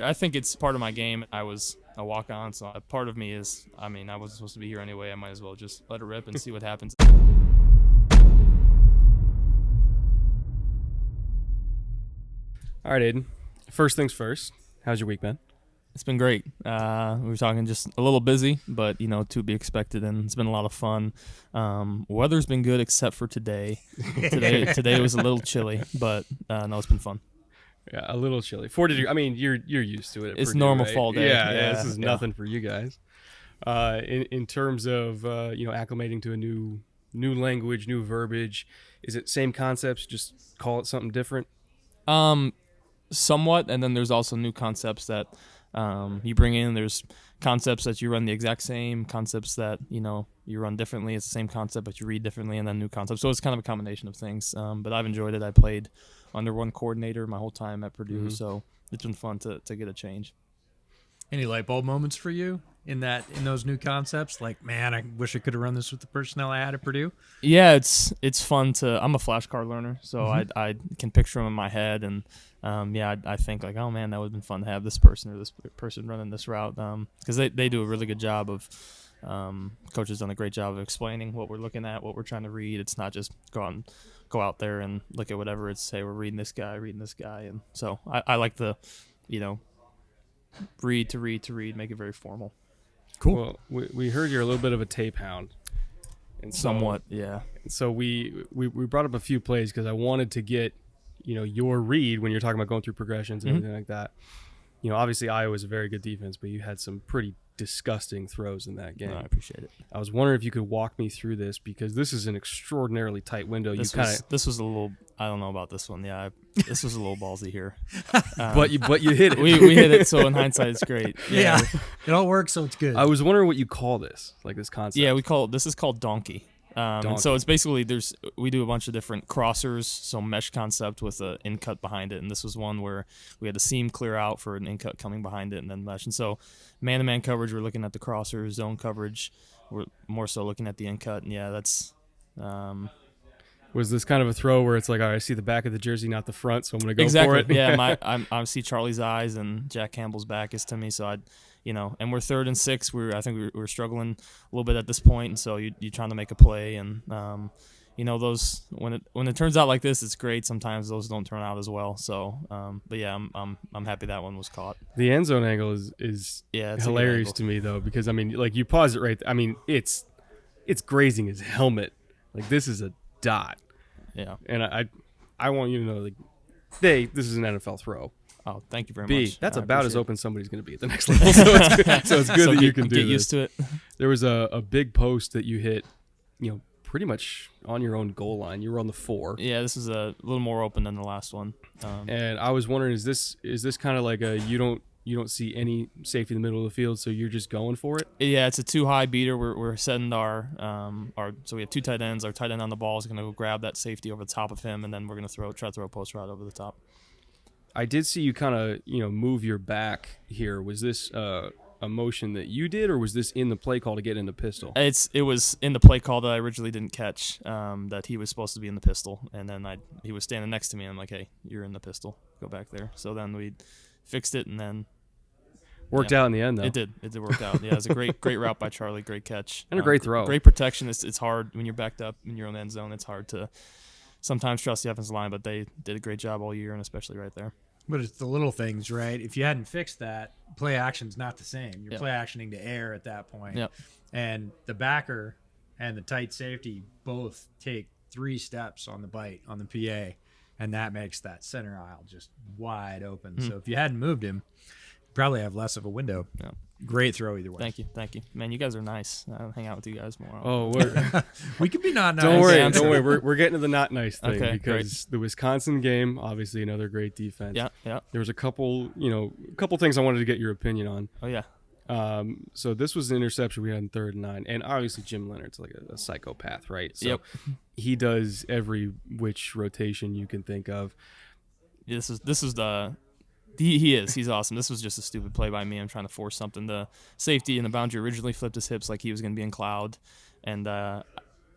I think it's part of my game. I was a walk-on, so a part of me is, I wasn't supposed to be here anyway. I might as well just let it rip and see what happens. All right, Aidan. First things first. How's your week been? It's been great. We were talking just a little busy, but, to be expected, and it's been a lot of fun. Weather's been good except for today. Today was a little chilly, but no, it's been fun. Yeah, a little chilly. 4 degrees. I mean, you're used to it. At It's Purdue, normal right? fall day. Yeah, this is nothing for you guys. In terms of acclimating to a new language, new verbiage, is it same concepts? Just call it something different. Somewhat, and then there's also new concepts that you bring in. There's concepts that you run the exact same, concepts that you run differently. It's the same concept, but you read differently, and then new concepts. So it's kind of a combination of things. But I've enjoyed it. I played under one coordinator my whole time at Purdue, so it's been fun to get a change. Any light bulb moments for you in those new concepts? Like, man, I wish I could have run this with the personnel I had at Purdue. Yeah, it's fun to. I'm a flashcard learner, so I can picture them in my head, and I think like, oh man, that would have been fun to have this person or this person running this route, because they do a really good job of. Coach has done a great job of explaining what we're looking at, what we're trying to read. It's not just go out there and look at whatever. It's, hey, we're reading this guy, and so I like the, read to read, make it very formal. Cool. Well, we heard you're a little bit of a tape hound. And so, somewhat, yeah. So we brought up a few plays because I wanted to get, your read when you're talking about going through progressions and everything like that. Obviously Iowa's a very good defense, but you had some pretty disgusting throws in that game. I appreciate it. I was wondering if you could walk me through this because this is an extraordinarily tight window. This was a little. I don't know about this one. Yeah, this was a little ballsy here. But you hit it. We hit it. So in hindsight, it's great. Yeah, it all works, so it's good. I was wondering what you call this, like this concept. Yeah, this is called donkey. And so it's basically we do a bunch of different crossers, so mesh concept with an in cut behind it, and this was one where we had the seam clear out for an in cut coming behind it, and then mesh. And so man-to-man coverage, we're looking at the crossers. Zone coverage, we're more so looking at the in cut. And yeah, that's. Was this kind of a throw where it's like, all right, I see the back of the jersey, not the front, so I'm going to go for it? Yeah, I see Charlie's eyes and Jack Campbell's back is to me, so and we're 3rd and 6. I think we're struggling a little bit at this point, and so you're trying to make a play, and those when it turns out like this, it's great. Sometimes those don't turn out as well. So, but yeah, I'm happy that one was caught. The end zone angle is hilarious to me though, because like you pause it right. It's grazing his helmet. Like this is a dot. Yeah, and I want you to know, like, A, this is an NFL throw. Oh, thank you very B, much. that's about as open somebody's going to be at the next level. So it's good that you can do get used to it. There was a big post that you hit, pretty much on your own goal line. You were on the 4. Yeah, this is a little more open than the last one. And I was wondering, is this kind of like you don't see any safety in the middle of the field, so you're just going for it? Yeah, it's a too high beater. We're setting our so we have 2 tight ends. Our tight end on the ball is going to go grab that safety over the top of him, and then we're going to try to throw a post route over the top. I did see you kind of move your back here. Was this a motion that you did, or was this in the play call to get in the pistol? It was in the play call that I originally didn't catch. That he was supposed to be in the pistol, and then he was standing next to me, and I'm like, hey, you're in the pistol. Go back there. So then we fixed it, and then worked out in the end, though. It did work out. Yeah, it was a great route by Charlie. Great catch and a great throw. Great protection. It's hard when you're backed up in your own end zone. It's hard to sometimes trust the offensive line, but they did a great job all year, and especially right there. But it's the little things, right? If you hadn't fixed that, play action's not the same. You're Yep. play actioning to air at that point. Yep. And the backer and the tight safety both take 3 steps on the bite on the PA, and that makes that center aisle just wide open. So if you hadn't moved him, you'd probably have less of a window. Yeah. Great throw either way. Thank you. Man, you guys are nice. I'll hang out with you guys more. Oh, we could be not nice. Don't worry. We're getting to the not nice thing, Okay, because the Wisconsin game, obviously another great defense. Yeah. There was a couple things I wanted to get your opinion on. Oh yeah. So this was an interception we had in 3rd and 9, and obviously Jim Leonard's like a psychopath, right? So Yep. he does every which rotation you can think of. This is the. He's awesome. This was just a stupid play by me. I'm trying to force something. The safety in the boundary originally flipped his hips like he was going to be in cloud. And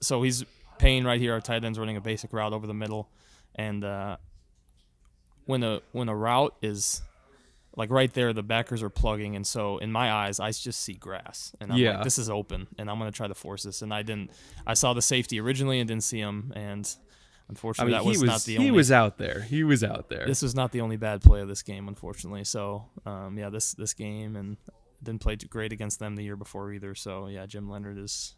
so he's paying right here. Our tight end's running a basic route over the middle. And when a route is like right there, the backers are plugging, and so in my eyes, I just see grass, and I'm like, this is open, and I'm gonna try to force this, and I didn't. I saw the safety originally and didn't see him, and unfortunately, that was not the only. He was out there. He was out there. This was not the only bad play of this game, unfortunately. So this game, and didn't play great against them the year before either. So yeah, Jim Leonard has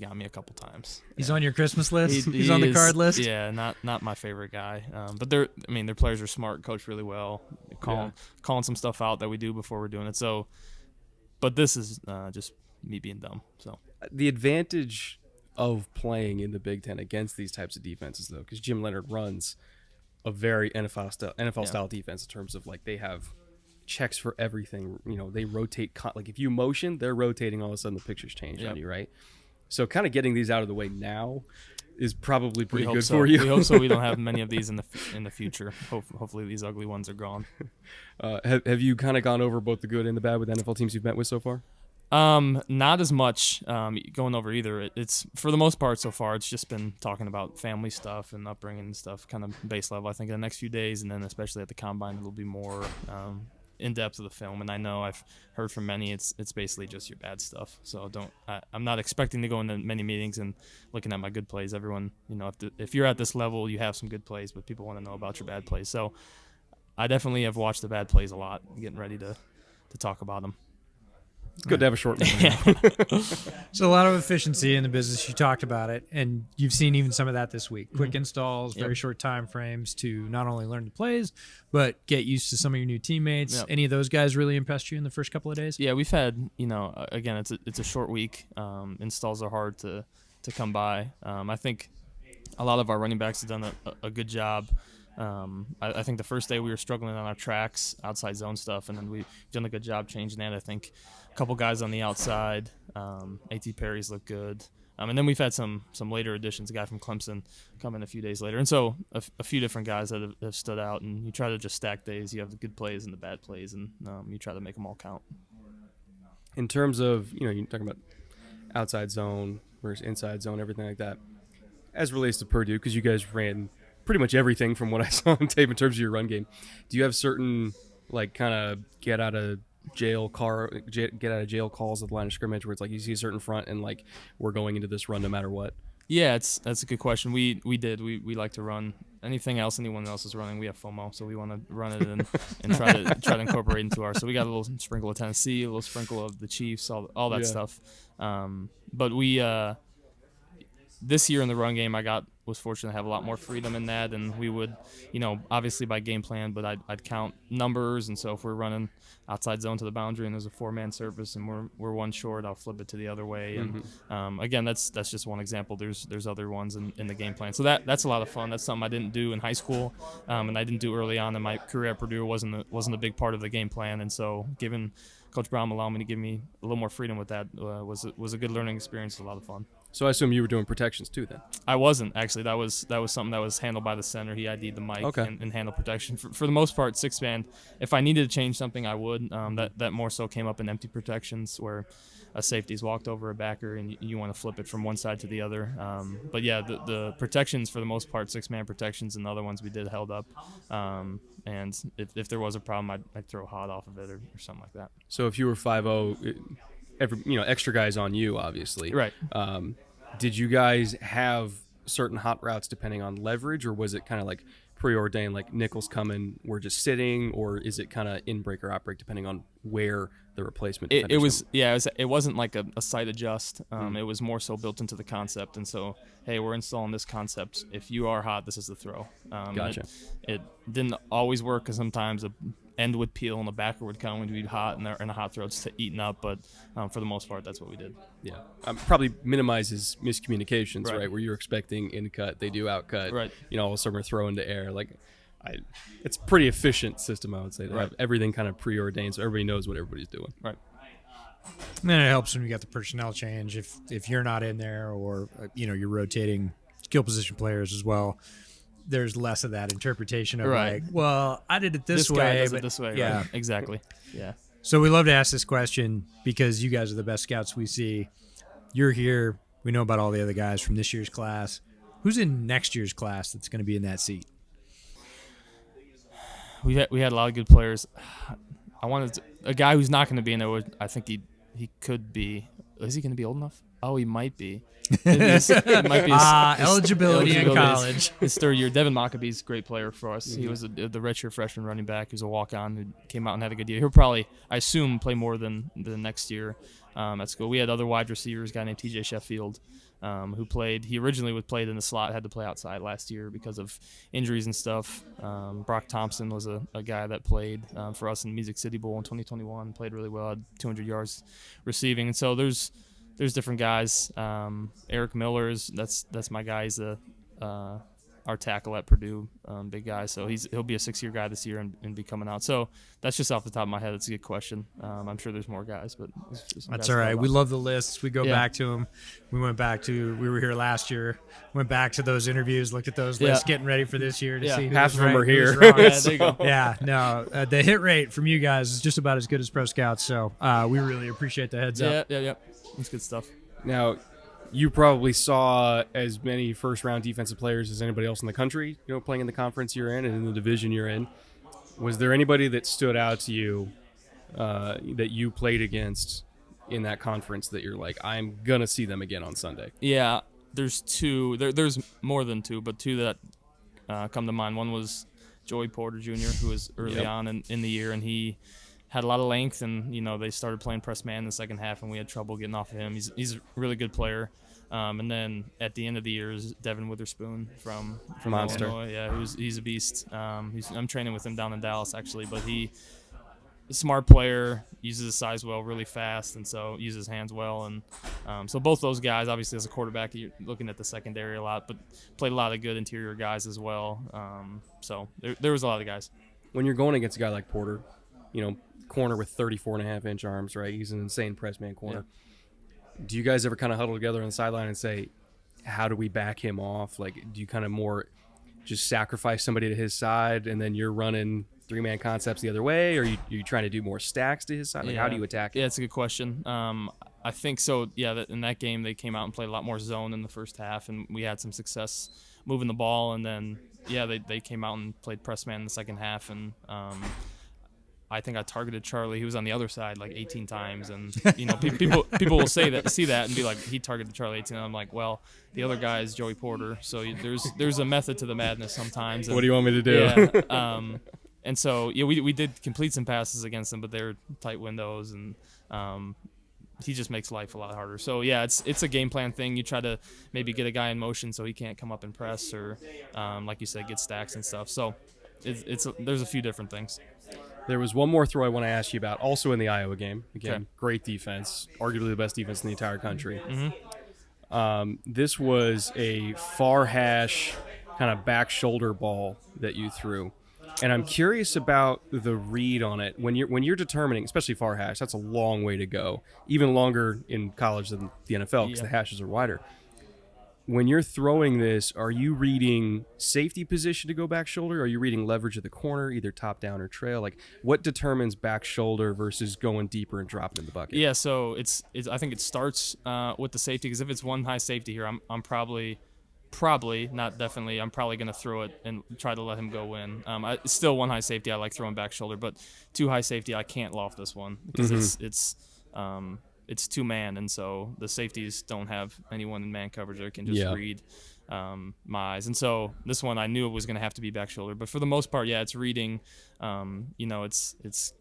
got me a couple times. He's on your Christmas list. He's on the card list. Yeah, not my favorite guy. But their players are smart, coach really well, calling some stuff out that we do before we're doing it. So, but this is just me being dumb. So the advantage of playing in the Big Ten against these types of defenses, though, because Jim Leonard runs a very NFL style defense in terms of like they have checks for everything. They rotate. Like if you motion, they're rotating. All of a sudden, the pictures change on you, right? So kind of getting these out of the way now is probably pretty good for you. We hope so. We don't have many of these in the future. Hopefully these ugly ones are gone. Have you kind of gone over both the good and the bad with NFL teams you've met with so far? Not as much going over either. It's for the most part so far. It's just been talking about family stuff and upbringing and stuff, kind of base level. I think in the next few days, and then especially at the combine, it'll be more in depth of the film. And I know I've heard from many, it's basically just your bad stuff. So I'm not expecting to go into many meetings and looking at my good plays. Everyone, if you're at this level, you have some good plays, but people want to know about your bad plays. So I definitely have watched the bad plays a lot, getting ready to talk about them. It's good to have a short memory. So a lot of efficiency in the business. You talked about it, and you've seen even some of that this week. Quick installs, very short time frames to not only learn the plays, but get used to some of your new teammates. Yep. Any of those guys really impressed you in the first couple of days? Yeah, we've had, again, it's a short week. Installs are hard to come by. I think a lot of our running backs have done a good job. I think the first day we were struggling on our tracks, outside zone stuff, and then we've done a good job changing that. I think a couple guys on the outside, A.T. Perry's look good. And then we've had some later additions, a guy from Clemson come in a few days later. And so a few different guys that have stood out, and you try to just stack days. You have the good plays and the bad plays, and you try to make them all count. In terms of, you're talking about outside zone versus inside zone, everything like that, as relates to Purdue, because you guys ran pretty much everything from what I saw on tape in terms of your run game. Do you have certain like kind of get out of jail calls at the line of scrimmage where it's like you see a certain front and like we're going into this run no matter what? Yeah, that's a good question. We like to run anything else anyone else is running. We have FOMO, so we want to run it and try to incorporate into our. So we got a little sprinkle of Tennessee, a little sprinkle of the Chiefs, all that stuff. But we this year in the run game, was fortunate to have a lot more freedom in that, and we would, obviously by game plan, but I'd count numbers, and so if we're running outside zone to the boundary and there's a 4-man surface and we're one short, I'll flip it to the other way. And again, that's just one example. There's other ones in the game plan. So that's a lot of fun. That's something I didn't do in high school, and I didn't do early on in my career at Purdue. Wasn't a big part of the game plan, and so given Coach Brown allowed me to give me a little more freedom with that was a good learning experience, a lot of fun. So I assume you were doing protections too then? I wasn't, actually. That was something that was handled by the center. He ID'd the mic and handled protection. For the most part, 6-man, if I needed to change something, I would. That more so came up in empty protections where a safety's walked over a backer and you want to flip it from one side to the other. But yeah, the protections for the most part, 6-man protections, and the other ones we did held up. And if there was a problem, I'd throw Hot off of it or something like that. So if you were 5-0, extra guys on you, obviously. Right. Did you guys have certain hot routes depending on leverage, or was it kind of like preordained, like nickels coming, we're just sitting, or is it kind of in break or out break depending on where the replacement? It wasn't like a sight adjust. It was more so built into the concept, and so hey, we're installing this concept. If you are hot, this is the throw. Gotcha. It didn't always work because sometimes a end would peel and the backer would come when we'd be hot and the hot throat's eaten up, but for the most part, that's what we did. Yeah, probably minimizes miscommunications, right? Where you're expecting in cut, they do out cut. Right. All of a sudden we're throwing to air. It's a pretty efficient system, I would say. To have everything kind of preordained, so everybody knows what everybody's doing. Right. And then it helps when you got the personnel change. If you're not in there, or you're rotating skill position players as well, there's less of that interpretation of like, well, I did it this way. Guy does but it this way. Yeah, right. Exactly. Yeah. So we love to ask this question because you guys are the best scouts we see. You're here. We know about all the other guys from this year's class. Who's in next year's class that's going to be in that seat? we had a lot of good players. I wanted a guy who's not going to be in there. I think he could be. Is he going to be old enough? Oh, he might be. It might be eligibility in college. His third year. Devin Maccabee's a great player for us. He was the redshirt freshman running back who's a walk-on who came out and had a good year. He'll probably, I assume, play more than the next year at school. We had other wide receivers, a guy named TJ Sheffield, who played. He originally played in the slot, had to play outside last year because of injuries and stuff. Brock Thompson was a guy that played for us in Music City Bowl in 2021, played really well, had 200 yards receiving. And so there's different guys. Eric Miller's that's my guy. He's our tackle at Purdue, big guy. So he'll be a 6-year guy this year and be coming out. So that's just off the top of my head. It's a good question. I'm sure there's more guys, but that's all right. We love the lists. We go back to them. We were here last year. Went back to those interviews, looked at those lists, getting ready for this year to see half of them are here. There you go. The hit rate from you guys is just about as good as Pro Scouts. So we really appreciate the heads up. Yeah. That's good stuff. Now, you probably saw as many first-round defensive players as anybody else in the country, playing in the conference you're in and in the division you're in. Was there anybody that stood out to you that you played against in that conference that you're like, I'm going to see them again on Sunday? Yeah, there's two. There's more than two, but two that come to mind. One was Joey Porter Jr., who was early on in the year, and he had a lot of length, and they started playing press man in the second half, and we had trouble getting off of him. He's a really good player. And then at the end of the year is Devin Witherspoon from Monster. Illinois. Yeah, he's a beast. I'm training with him down in Dallas actually, but he's a smart player, uses his size well, really fast, and so uses his hands well. And so both those guys, obviously as a quarterback, you're looking at the secondary a lot, but played a lot of good interior guys as well. So there was a lot of guys. When you're going against a guy like Porter, corner with 34.5-inch arms, right? He's an insane press man corner. Yeah. Do you guys ever kind of huddle together on the sideline and say, how do we back him off? Like, do you kind of more just sacrifice somebody to his side and then you're running 3-man concepts the other way, or you trying to do more stacks to his side? Like, how do you attack it? Yeah, it's a good question. I think so. Yeah, in that game they came out and played a lot more zone in the first half, and we had some success moving the ball. And then they came out and played press man in the second half, and I think I targeted Charlie. He was on the other side like 18 times, and people will see that and be like, he targeted Charlie 18. And I'm like, well, the other guy is Joey Porter, so there's a method to the madness sometimes. And, what do you want me to do? Yeah, and so we did complete some passes against him, but they're tight windows, and he just makes life a lot harder. So yeah, it's a game plan thing. You try to maybe get a guy in motion so he can't come up and press, or like you said, get stacks and stuff. So there's a few different things. There was one more throw I want to ask you about, also in the Iowa game. Again, Great defense, arguably the best defense in the entire country. Mm-hmm. This was a far hash kind of back shoulder ball that you threw. And I'm curious about the read on it. When you're determining, especially far hash, that's a long way to go. Even longer in college than the NFL because the hashes are wider. When you're throwing this, are you reading safety position to go back shoulder? Are you reading leverage of the corner, either top down or trail? Like, what determines back shoulder versus going deeper and dropping in the bucket? Yeah, so it's I think it starts with the safety, because if it's one high safety here, I'm probably not definitely. I'm probably going to throw it and try to let him go in. It's still one high safety. I like throwing back shoulder, but two high safety, I can't loft this one because it's 2-man, and so the safeties don't have anyone in man coverage that can just read my eyes. And so this one, I knew it was going to have to be back shoulder. But for the most part, it's reading. It's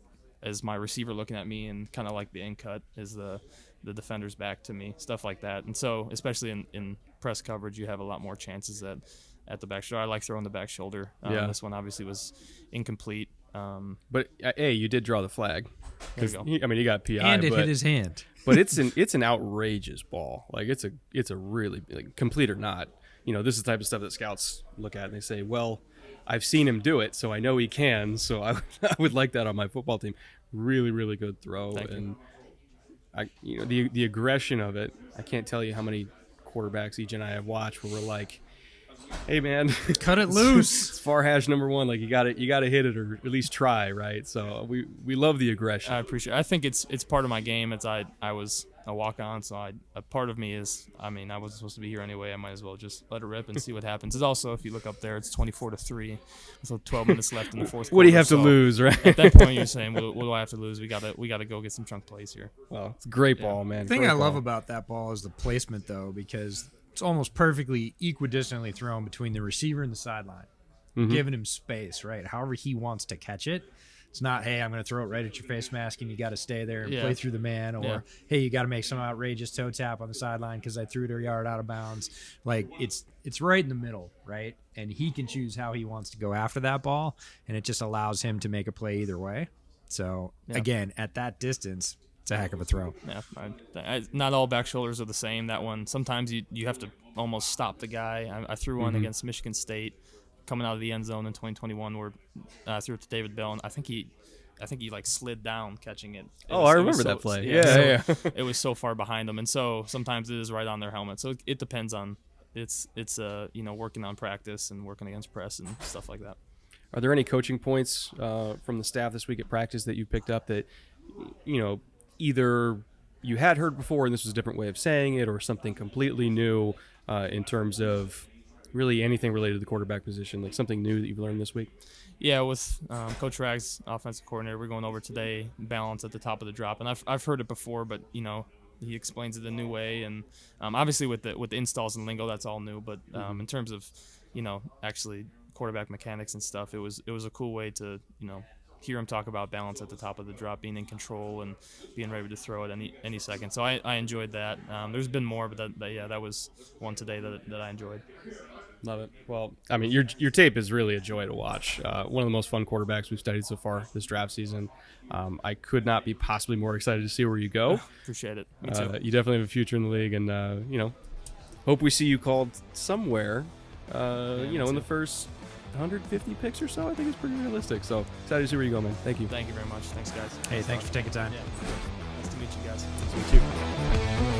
as my receiver looking at me, and kind of like the in cut is the defender's back to me, stuff like that. And so especially in press coverage, you have a lot more chances at the back shoulder. I like throwing the back shoulder. This one obviously was incomplete. But you did draw the flag. There you go. You got PI, and it hit his hand. But it's an outrageous ball. Like, it's a really, like, complete or not. This is the type of stuff that scouts look at and they say, well, I've seen him do it, so I know he can. So I would like that on my football team. Really, really good throw. Thank you. The aggression of it. I can't tell you how many quarterbacks EJ and I have watched where we're like, hey man, cut it loose. It's far hash number one. Like, you got to hit it, or at least try, right? So we love the aggression. I appreciate it. I think it's part of my game. I was a walk on. So a part of me is, I mean, I wasn't supposed to be here anyway. I might as well just let it rip and see what happens. It's also, if you look up there, it's 24-3. So 12 minutes left in the fourth quarter. What do you have to lose, right? At that point, you're saying, what do I have to lose? We gotta go get some chunk plays here. Well, it's a great ball, man. The thing Great I love ball. about that ball is the placement, though, because it's almost perfectly equidistantly thrown between the receiver and the sideline, giving him space, right? However he wants to catch it. It's not, hey, I'm going to throw it right at your face mask and you got to stay there and play through the man, or hey, you got to make some outrageous toe tap on the sideline because I threw it a yard out of bounds. Like it's right in the middle, right? And he can choose how he wants to go after that ball, and it just allows him to make a play either way. So again, at that distance, it's a heck of a throw. Yeah, not all back shoulders are the same. That one, sometimes you have to almost stop the guy. I threw one against Michigan State, coming out of the end zone in 2021, where I threw it to David Bell, and I think he like slid down catching it. I remember that play. Yeah. It was so far behind them, and so sometimes it is right on their helmet. So it depends on it's working on practice and working against press and stuff like that. Are there any coaching points from the staff this week at practice that you picked up that either you had heard before and this was a different way of saying it, or something completely new in terms of really anything related to the quarterback position, like something new that you've learned this week? Yeah, with Coach Rags, offensive coordinator, we're going over today, balance at the top of the drop. And I've heard it before, but, he explains it a new way. And obviously with the installs and lingo, that's all new. But in terms of, actually quarterback mechanics and stuff, it was a cool way to, hear him talk about balance at the top of the drop, being in control and being ready to throw at any second. So I enjoyed that. There's been more, but that was one today that I enjoyed. Love it. Well, I mean, your tape is really a joy to watch. One of the most fun quarterbacks we've studied so far this draft season. I could not be possibly more excited to see where you go. Appreciate it. Me too. You definitely have a future in the league, and hope we see you called somewhere. In the first 150 picks or so. I think it's pretty realistic. So excited to see where you go, man. Thank you. Thank you very much. Thanks, guys. Hey, thanks for taking time. Yeah. Nice to meet you guys. Nice to meet you.